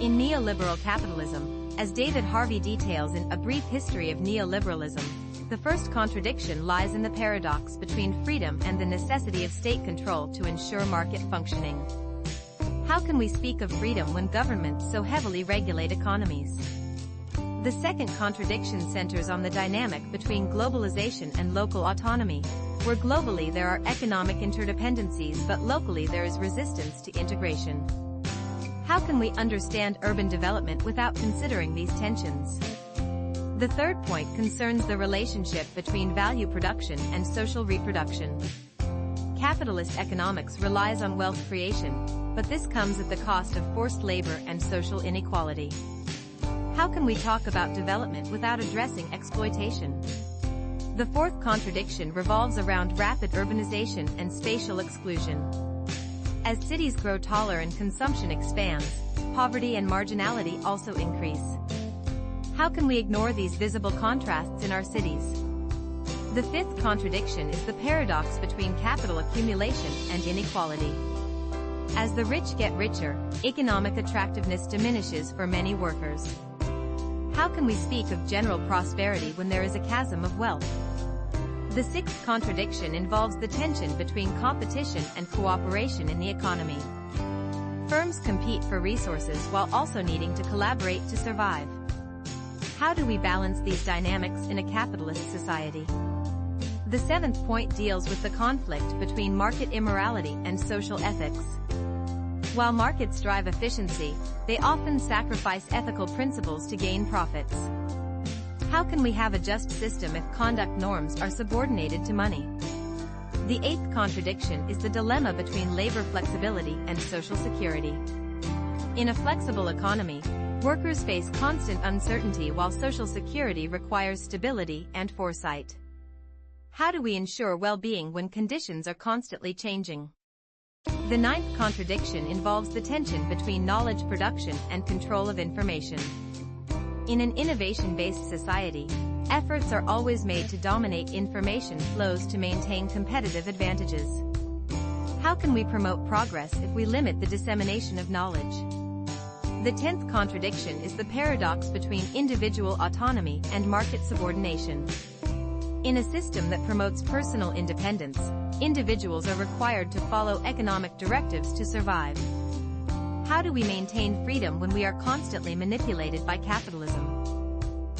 In neoliberal capitalism, as David Harvey details in A Brief History of Neoliberalism, the first contradiction lies in the paradox between freedom and the necessity of state control to ensure market functioning. How can we speak of freedom when governments so heavily regulate economies? The second contradiction centers on the dynamic between globalization and local autonomy, where globally there are economic interdependencies but locally there is resistance to integration. How can we understand urban development without considering these tensions? The third point concerns the relationship between value production and social reproduction. Capitalist economics relies on wealth creation, but this comes at the cost of forced labor and social inequality. How can we talk about development without addressing exploitation? The fourth contradiction revolves around rapid urbanization and spatial exclusion. As cities grow taller and consumption expands, poverty and marginality also increase. How can we ignore these visible contrasts in our cities? The fifth contradiction is the paradox between capital accumulation and inequality. As the rich get richer, economic attractiveness diminishes for many workers. How can we speak of general prosperity when there is a chasm of wealth? The sixth contradiction involves the tension between competition and cooperation in the economy. Firms compete for resources while also needing to collaborate to survive. How do we balance these dynamics in a capitalist society? The seventh point deals with the conflict between market immorality and social ethics. While markets drive efficiency, they often sacrifice ethical principles to gain profits. How can we have a just system if conduct norms are subordinated to money? The eighth contradiction is the dilemma between labor flexibility and social security. In a flexible economy, workers face constant uncertainty while social security requires stability and foresight. How do we ensure well-being when conditions are constantly changing? The ninth contradiction involves the tension between knowledge production and control of information. In an innovation-based society, efforts are always made to dominate information flows to maintain competitive advantages. How can we promote progress if we limit the dissemination of knowledge? The 10th contradiction is the paradox between individual autonomy and market subordination. In a system that promotes personal independence, individuals are required to follow economic directives to survive. How do we maintain freedom when we are constantly manipulated by capitalism?